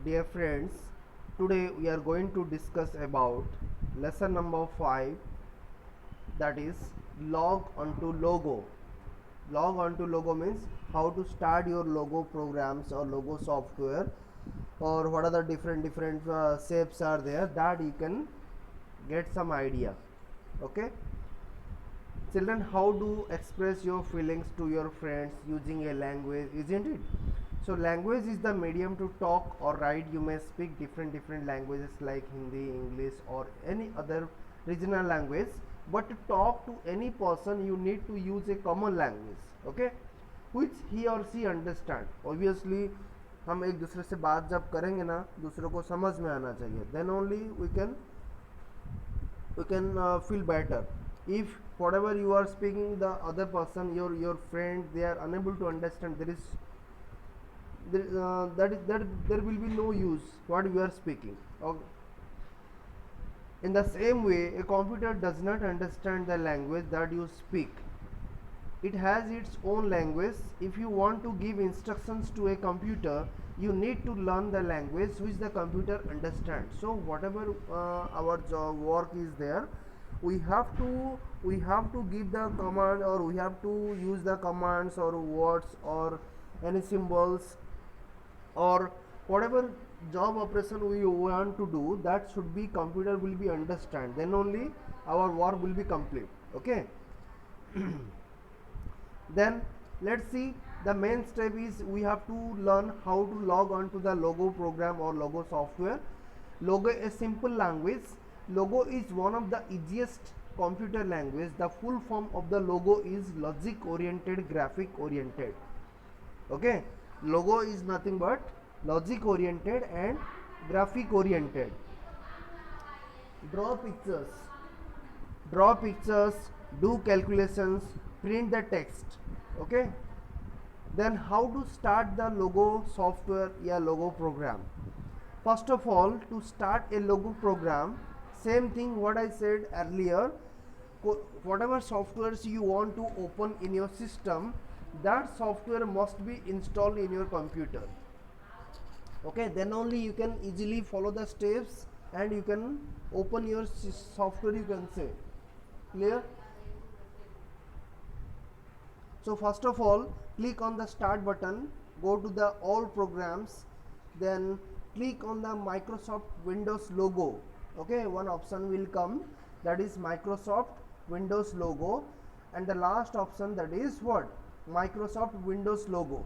Dear friends, today we are going to discuss about lesson number 5, that is log onto logo. Log onto logo means how to start your logo programs or logo software, or what are the different shapes are there, that you can get some idea. Okay, children, how do express your feelings to your friends using a language, isn't it? So language is the medium to talk or write. You may speak different languages like Hindi, English, or any other regional language, but to talk to any person you need to use a common language, okay, which he or she understand. Obviously हम एक दूसरे से बात जब करेंगे ना, दूसरे को समझ में आना चाहिए, then only we can feel better. If whatever you are speaking, the other person, your friend, they are unable to understand, there will be no use what we are speaking. Okay. In the same way, a computer does not understand the language that you speak. It has its own language. If you want to give instructions to a computer, you need to learn the language which the computer understands. So whatever our job work is there, we have to give the command, or we have to use the commands or words or any symbols, or whatever job operation we want to do, that should be computer will be understand, then only our work will be complete. Okay. Then let's see, the main step is we have to learn how to log on to the logo program or logo software. Logo is a simple language. Logo is one of the easiest computer language. The full form of the logo is logic oriented, graphic oriented. Okay, logo is nothing but logic oriented and graphic oriented. Draw pictures, do calculations, print the text. Okay, then how to start the logo software or logo program? First of all, to start a logo program, same thing what I said earlier, whatever softwares you want to open in your system, that software must be installed in your computer. Okay, then only you can easily follow the steps and you can open your software, you can say. Clear? So first of all, click on the start button, go to the all programs, then click on the Microsoft Windows logo. Okay, one option will come, that is Microsoft Windows logo, and the last option, that is what? Microsoft Windows logo.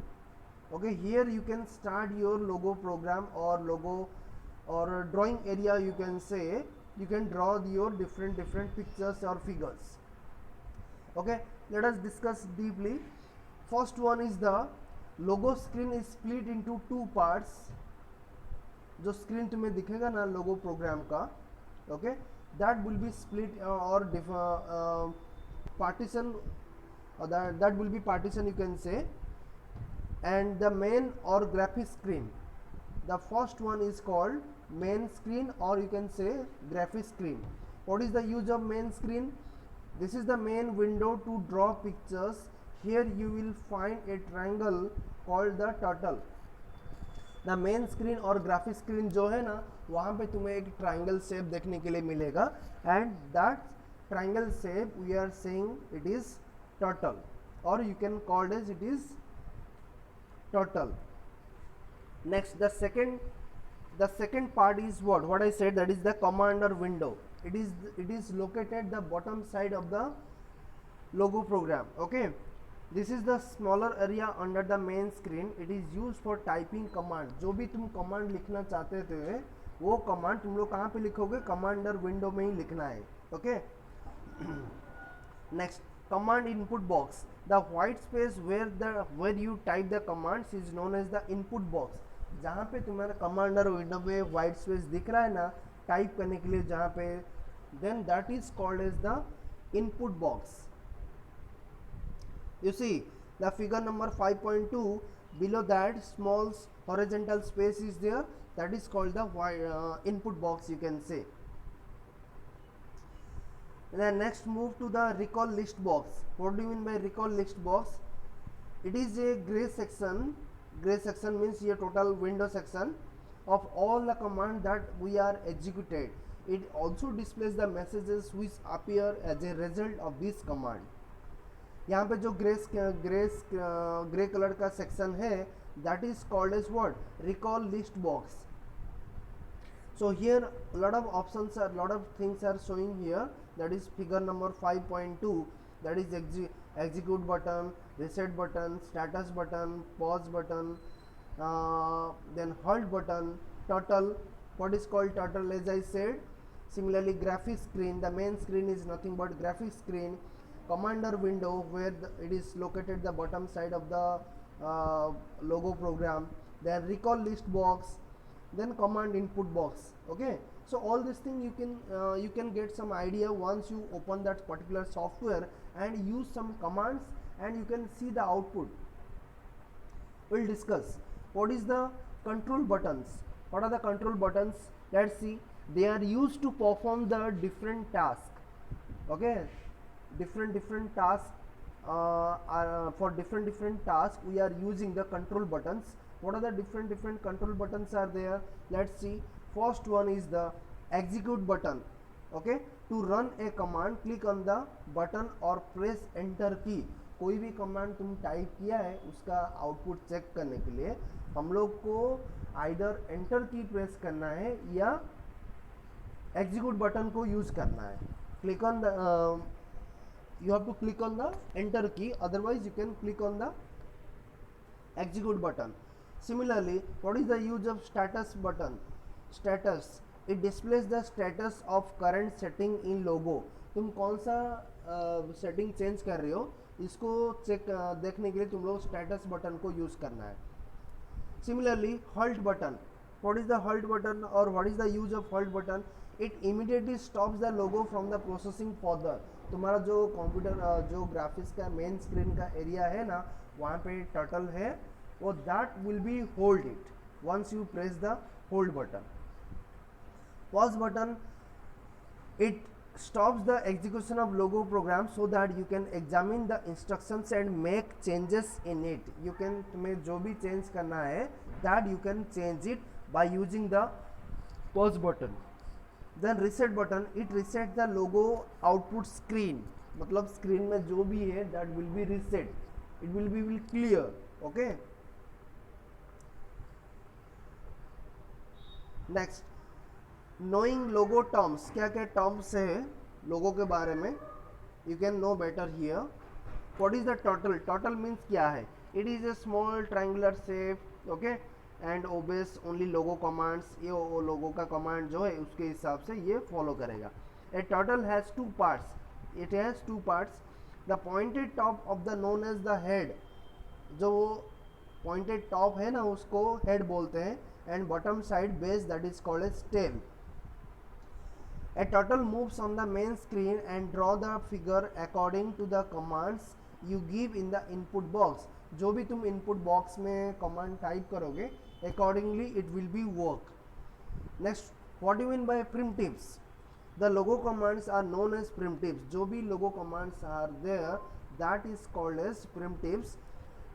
Okay, here you can start your logo program or logo or drawing area, you can say. You can draw your different pictures or figures. Okay, let us discuss deeply. First one is the logo screen is split into two parts. जो screen तुम्हें दिखेगा ना लोगो programme का, okay, that will B split और partition, that will be partition, you can say. And the main or graphic screen, the first one is called main screen, or you can say graphic screen. What is the use of main screen? This is the main window to draw pictures. Here you will find a triangle called the turtle. The main screen और graphic screen जो है ना, वहाँ पे तुम्हें एक triangle shape देखने के लिए मिलेगा, and that triangle shape we are saying it is turtle, और you can called as it is turtle. Next, the second part is what I said, that is the commander window. It is located the bottom side of the logo program. Okay, this is the smaller area under the main screen. It is used for typing command. जो भी तुम command लिखना चाहते थे, वो command तुम लोग कहाँ पे लिखोगे? commander window में ही लिखना है. Okay. Next, command input box. The white space where you type the commands is known as the input box. जहाँ पे तुम्हारा कमांडर विंडो में वाइट स्पेस दिख रहा है ना टाइप करने के लिए, जहाँ पे, then that is called as the input box. You see the figure number 5.2, below that small horizontal space is there, that is called the input box, you can say. Then next, move to the recall list box. What do you mean by recall list box? It is a gray section. Gray section means your total window section. of all the command that we are executed. It also displays the messages which appear as a result of this command. यहाँ पे जो grey colour का section है that is called as what? Recall list box. So here a lot of options are, lot of things are showing here. That is figure number 5.2. That is execute button, reset button, status button, pause button, then halt button, turtle. What is called turtle, as I said. Similarly, graphics screen. The main screen is nothing but graphics screen. Commander window, where it is located the bottom side of the logo program. Then recall list box, then command input box. Okay, so all this thing you can get some idea once you open that particular software and use some commands, and you can see the output. We'll discuss what is the control buttons. What are the control buttons? Let's see. They are used to perform the different tasks. Okay, different tasks for different tasks we are using the control buttons. What are the different control buttons are there? Let's see. First one is the execute button. Okay, to run a command click on the button or press enter key. कोई भी command तुम type किया है उसका output check करने के लिए हम लोग को आइदर एंटर की प्रेस करना है या एग्जीक्यूट बटन को यूज करना है. Click on the you have to click on the enter key, otherwise you can click on the execute button. Similarly, what is the use of status button? Status, it displays the status of current setting in logo. तुम कौन सा setting change कर रहे हो इसको check देखने के लिए तुम लोग स्टेटस बटन को यूज करना है. Similarly, halt button. What is the halt button or what is the use of halt button? It immediately stops the logo from the processing further. तुम्हारा जो कंप्यूटर जो ग्राफिक्स का मेन स्क्रीन का area है ना वहाँ पे टर्टल है वो that will be hold it once you press the hold button. Pause button, it stops the execution of logo program so that you can examine the instructions and make changes in it. You can तुम्हें जो भी change करना है that you can change it by using the pause button. Then reset button, it resets the logo output screen. मतलब screen में जो भी है that will be reset. It will be clear. Okay. Next, knowing logo terms. क्या क्या terms है लोगो के बारे में you can know better here. What is the turtle? Turtle means क्या है? It is a small triangular shape. Okay, and obeys only logo commands. ये लोगो का कमांड जो है उसके हिसाब से ये फॉलो करेगा. A turtle has two parts. It has two parts. The pointed top of the known as the head. जो pointed top है ना उसको head बोलते हैं, and bottom side base that is called as tail. A turtle moves on the main screen and draw the figure according to the commands you give in the input box. जो भी तुम input box में command type करोगे accordingly it will be work. Next, what do you mean by primitives? The logo commands are known as primitives. जो भी logo commands are there that is called as primitives.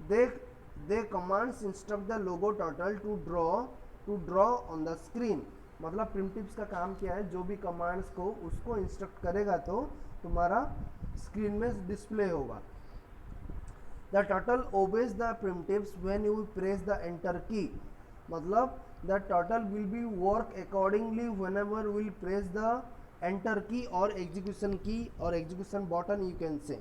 They commands instruct the logo turtle to draw on the screen. मतलब primitives का काम क्या है? जो भी commands को उसको instruct करेगा तो तुम्हारा screen में display होगा. The turtle obeys the primitives when you press the enter key. मतलब the turtle will be work accordingly whenever will press the enter key or execution key or execution button you can say.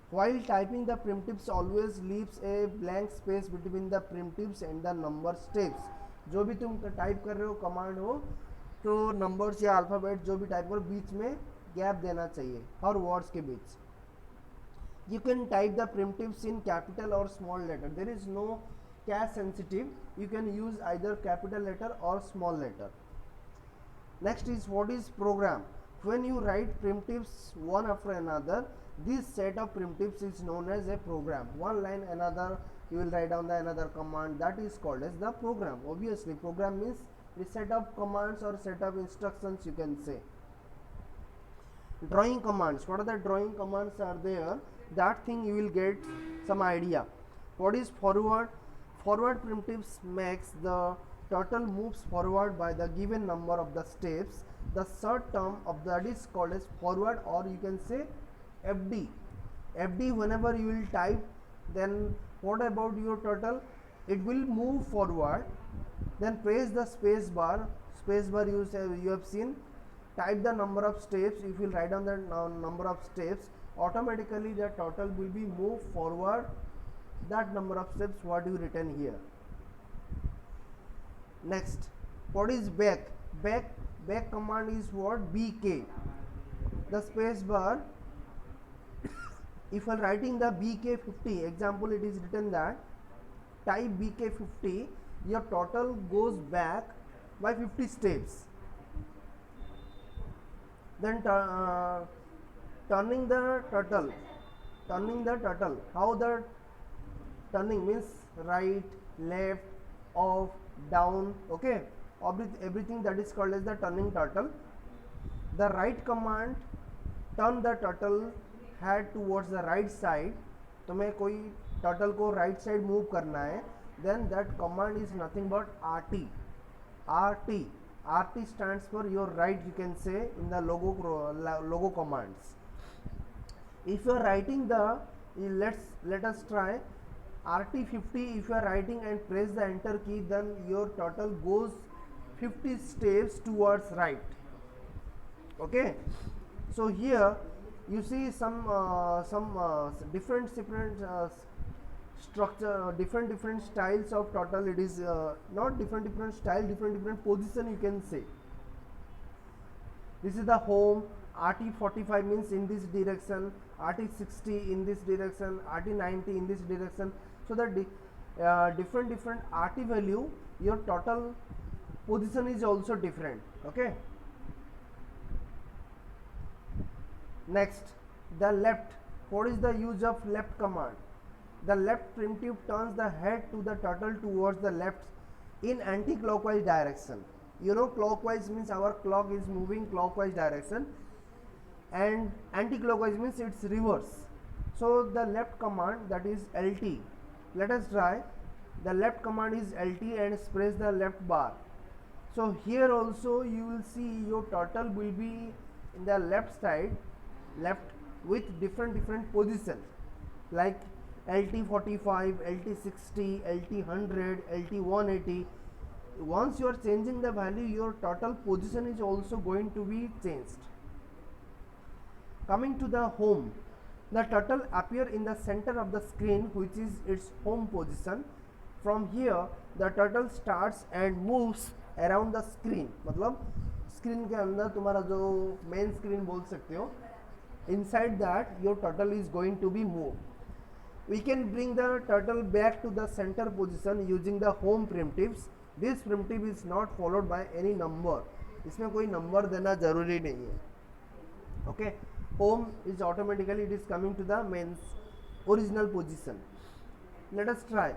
While typing, the primitives always leaves a blank space between the primitives and the number steps. जो भी तुम type कर रहे हो command हो तो numbers या alphabet जो भी टाइप करो बीच में गैप देना चाहिए हर वर्ड्स के बीच. You can type the primitives in capital or small letter. There is no cache sensitive. You can use either capital letter or small letter. Next is what is program. When you write primitives one after another, this set of primitives is known as a program. One line another you will write down the another command that is called as the program. Obviously program means the set of commands or set of instructions you can say. Drawing commands. What are the drawing commands are there? That thing you will get some idea. What is forward? Forward primitives makes the turtle moves forward by the given number of the steps, the third term of that is called as forward, or you can say FD. FD, whenever you will type, then what about your turtle? It will move forward, then press the space bar. Space bar you have seen, type the number of steps. If you write down the number of steps, automatically the turtle will be moved forward that number of steps what you written here. Next, what is back? Back command is what? BK. The space bar, if you are writing the BK50 example, it is written that type BK50, your turtle goes back by 50 steps. Then turning the turtle, how the turning means right, left, off, down, okay, everything that is called as the turning turtle. The right command, turn the turtle head towards the right side. तुम्हें कोई turtle को right side move करना है, then that command is nothing but RT. RT stands for your right, you can say, in the logo commands. If you are writing the, let us try RT50. If you are writing and press the enter key, then your turtle goes 50 steps towards right. Okay, so here you see some different structure, different styles of turtle. It is not different style, different position, you can say. This is the home. RT45 means in this direction, RT60 in this direction, RT90 in this direction. So that different RT value, your turtle position is also different. Okay. Next, the left. What is the use of left command? The left primitive turns the head to the turtle towards the left in anti-clockwise direction. You know, clockwise means our clock is moving clockwise direction, and anti-clockwise means it's reverse. So the left command, that is LT. Let us try. The left command is LT and press the left bar. So here also you will see your turtle will be in the left side, left, with different position like LT45, LT60, LT100, LT180. Once you are changing the value, your turtle position is also going to be changed. Coming to the home, the turtle appear in the center of the screen, which is its home position. From here the turtle starts and moves around the screen. मतलब screen के अंदर तुम्हारा जो main screen बोल सकते हो, inside that your turtle is going to be moved. We can bring the turtle back to the center position using the home primitives. This primitive is not followed by any number. इसमें कोई number देना जरूरी नहीं है. Okay, home is automatically it is coming to the main original position. Let us try.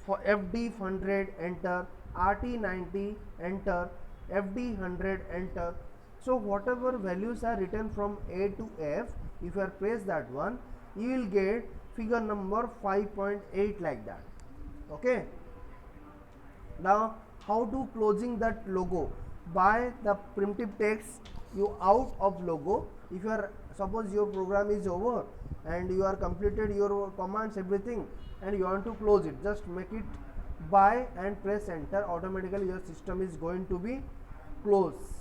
For FD100 enter, RT90 enter, FD100 enter. So whatever values are written from A to F, if you are press that one, you will get figure number 5.8 like that. Okay. Now how to closing that logo? By the primitive text you out of logo. If you are, suppose your program is over and you are completed your commands everything and you want to close it, just make it by and press enter. Automatically your system is going to be closed.